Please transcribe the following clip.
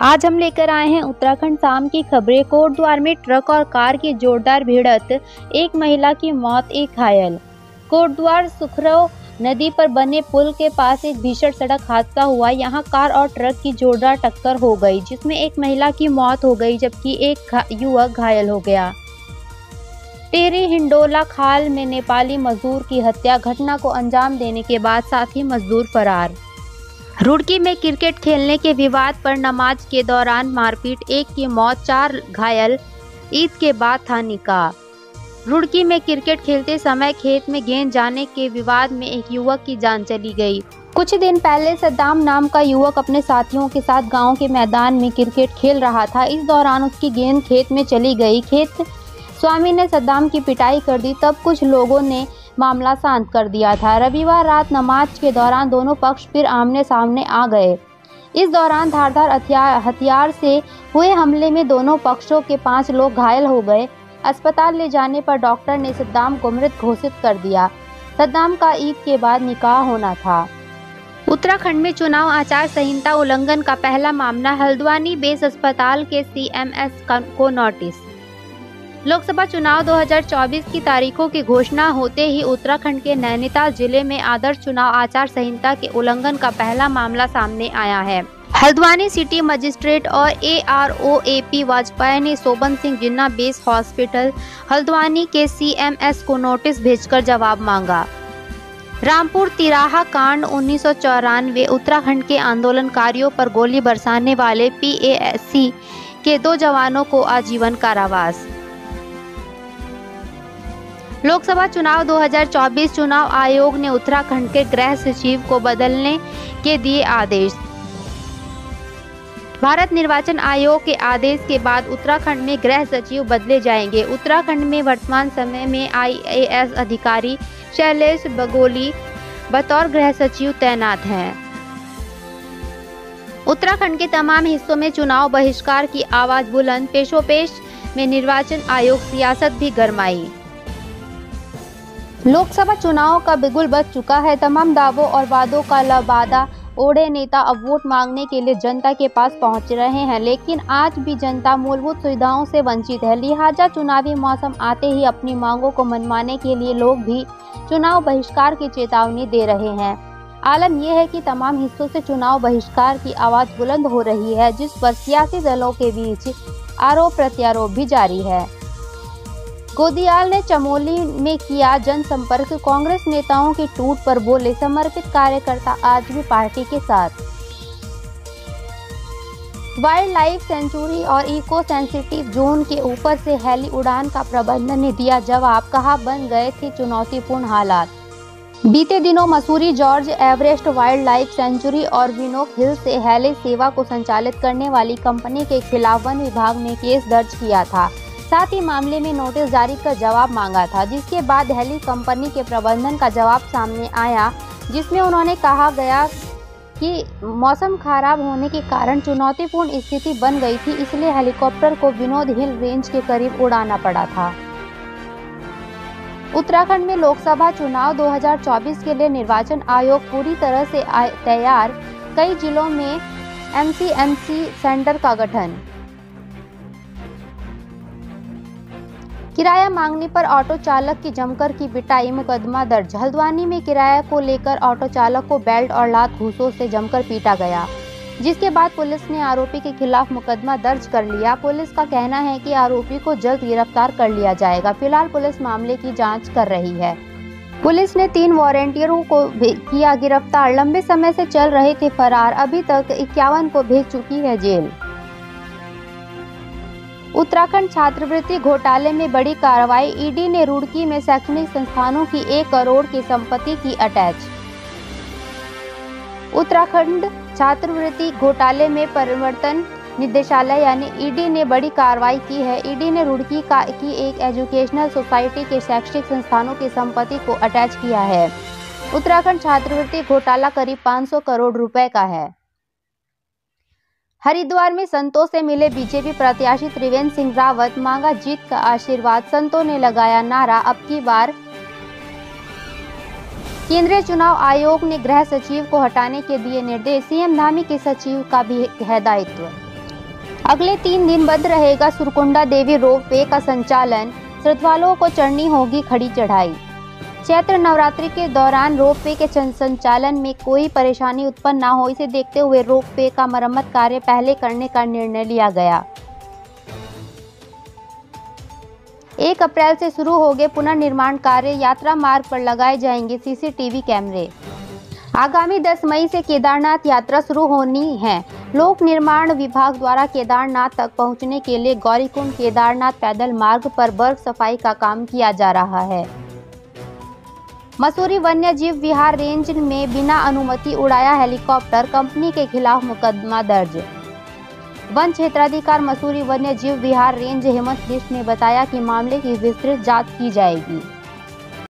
आज हम लेकर आए हैं उत्तराखंड शाम की खबरें। कोटद्वार में ट्रक और कार की जोरदार भिड़ंत, एक महिला की मौत, एक घायल। कोटद्वार सुखरव नदी पर बने पुल के पास एक भीषण सड़क हादसा हुआ। यहां कार और ट्रक की जोरदार टक्कर हो गई, जिसमें एक महिला की मौत हो गई जबकि एक युवक घायल हो गया। टिहरी हिंडोला खाल में नेपाली मजदूर की हत्या, घटना को अंजाम देने के बाद साथी मजदूर फरार। रुड़की में क्रिकेट खेलने के विवाद पर नमाज के दौरान मारपीट, एक की मौत, 4 घायल। ईद के बाद था निकाह। रुड़की में क्रिकेट खेलते समय खेत में गेंद जाने के विवाद में एक युवक की जान चली गई। कुछ दिन पहले सद्दाम नाम का युवक अपने साथियों के साथ गांव के मैदान में क्रिकेट खेल रहा था। इस दौरान उसकी गेंद खेत में चली गई। खेत स्वामी ने सद्दाम की पिटाई कर दी, तब कुछ लोगों ने मामला शांत कर दिया था। रविवार रात नमाज के दौरान दोनों पक्ष फिर आमने सामने आ गए। इस दौरान धारदार हथियार से हुए हमले में दोनों पक्षों के 5 लोग घायल हो गए। अस्पताल ले जाने पर डॉक्टर ने सद्दाम को मृत घोषित कर दिया। सद्दाम का ईद के बाद निकाह होना था। उत्तराखंड में चुनाव आचार संहिता उल्लंघन का पहला मामला, हल्द्वानी बेस अस्पताल के CMS को नोटिस। लोकसभा चुनाव 2024 की तारीखों की घोषणा होते ही उत्तराखंड के नैनीताल जिले में आदर्श चुनाव आचार संहिता के उल्लंघन का पहला मामला सामने आया है। हल्द्वानी सिटी मजिस्ट्रेट और ARO AP वाजपेयी ने शोभन सिंह जिन्ना बेस हॉस्पिटल हल्द्वानी के CMS को नोटिस भेजकर जवाब मांगा। रामपुर तिराहा कांड 1994, उत्तराखंड के आंदोलनकारियों पर गोली बरसाने वाले PAC के 2 जवानों को आजीवन कारावास। लोकसभा चुनाव 2024, चुनाव आयोग ने उत्तराखंड के गृह सचिव को बदलने के दिए आदेश। भारत निर्वाचन आयोग के आदेश के बाद उत्तराखंड में गृह सचिव बदले जाएंगे। उत्तराखंड में वर्तमान समय में IAS अधिकारी शैलेश बगोली बतौर गृह सचिव तैनात हैं। उत्तराखंड के तमाम हिस्सों में चुनाव बहिष्कार की आवाज बुलंद, पेशोपेश में निर्वाचन आयोग, सियासत भी गरमाई। लोकसभा चुनाव का बिगुल बज चुका है। तमाम दावों और वादों का लबादा ओढ़े नेता अब वोट मांगने के लिए जनता के पास पहुंच रहे हैं, लेकिन आज भी जनता मूलभूत सुविधाओं से वंचित है। लिहाजा चुनावी मौसम आते ही अपनी मांगों को मनवाने के लिए लोग भी चुनाव बहिष्कार की चेतावनी दे रहे हैं। आलम यह है कि तमाम हिस्सों से चुनाव बहिष्कार की आवाज बुलंद हो रही है, जिस पर सियासी दलों के बीच आरोप प्रत्यारोप भी जारी है। गोदियाल ने चमोली में किया जनसंपर्क, कांग्रेस नेताओं की टूट पर बोले समर्पित कार्यकर्ता आज भी पार्टी के साथ। वाइल्ड लाइफ सेंचुरी और इको सेंसिटिव जोन के ऊपर से हेली उड़ान का प्रबंधन ने दिया जवाब, कहा बन गए थे चुनौतीपूर्ण हालात। बीते दिनों Mussoorie George Everest wild life sanctuary और विनोक हिल से हेली सेवा को संचालित करने वाली कंपनी के खिलाफ वन विभाग ने केस दर्ज किया था। साथ ही मामले में नोटिस जारी कर जवाब मांगा था, जिसके बाद हेली कंपनी के प्रबंधन का जवाब सामने आया, जिसमें उन्होंने कहा गया कि मौसम खराब होने के कारण चुनौतीपूर्ण स्थिति बन गई थी, इसलिए हेलीकॉप्टर को विनोद हिल रेंज के करीब उड़ाना पड़ा था। उत्तराखंड में लोकसभा चुनाव 2024 के लिए निर्वाचन आयोग पूरी तरह से तैयार, कई जिलों में MCMC सेंटर का गठन। किराया मांगने पर ऑटो चालक की जमकर की पिटाई, मुकदमा दर्ज। हल्द्वानी में किराया को लेकर ऑटो चालक को बेल्ट और लात घूंसों से जमकर पीटा गया, जिसके बाद पुलिस ने आरोपी के खिलाफ मुकदमा दर्ज कर लिया। पुलिस का कहना है कि आरोपी को जल्द गिरफ्तार कर लिया जाएगा। फिलहाल पुलिस मामले की जांच कर रही है। पुलिस ने 3 वॉलंटियरों को किया गिरफ्तार, लंबे समय से चल रहे थे फरार, अभी तक 51 को भेज चुकी है जेल। उत्तराखंड छात्रवृत्ति घोटाले में बड़ी कार्रवाई, ईडी ने रुड़की में शैक्षणिक संस्थानों की 1 करोड़ की संपत्ति की अटैच। उत्तराखंड छात्रवृत्ति घोटाले में परिवर्तन निदेशालय यानी ईडी ने बड़ी कार्रवाई की है। ईडी ने रुड़की की एक एजुकेशनल सोसाइटी के शैक्षिक संस्थानों की संपत्ति को अटैच किया है। उत्तराखंड छात्रवृत्ति घोटाला करीब 500 करोड़ रुपए का है। हरिद्वार में संतों से मिले बीजेपी प्रत्याशी त्रिवेंद्र सिंह रावत, मांगा जीत का आशीर्वाद। संतों ने लगाया नारा, अब की बार केंद्रीय चुनाव आयोग ने गृह सचिव को हटाने के दिए निर्देश, सीएम धामी के सचिव का भी है दायित्व। अगले 3 दिन बंद रहेगा सुरकुंडा देवी रोपवे का संचालन, श्रद्धालुओं को चढ़नी होगी खड़ी चढ़ाई। चैत्र नवरात्रि के दौरान रोपवे के संचालन में कोई परेशानी उत्पन्न न हो, इसे देखते हुए रोपवे का मरम्मत कार्य पहले करने का निर्णय लिया गया। 1 अप्रैल से शुरू होंगे पुनर्निर्माण कार्य, यात्रा मार्ग पर लगाए जाएंगे सीसीटीवी कैमरे। आगामी 10 मई से केदारनाथ यात्रा शुरू होनी है। लोक निर्माण विभाग द्वारा केदारनाथ तक पहुंचने के लिए गौरीकुंड केदारनाथ पैदल मार्ग पर बर्फ सफाई का काम किया जा रहा है। मसूरी वन्य जीव विहार रेंज में बिना अनुमति उड़ाया हेलीकॉप्टर, कंपनी के खिलाफ मुकदमा दर्ज। वन क्षेत्राधिकार मसूरी वन्य जीव विहार रेंज हेमंत कृष्ण ने बताया कि मामले की विस्तृत जांच की जाएगी।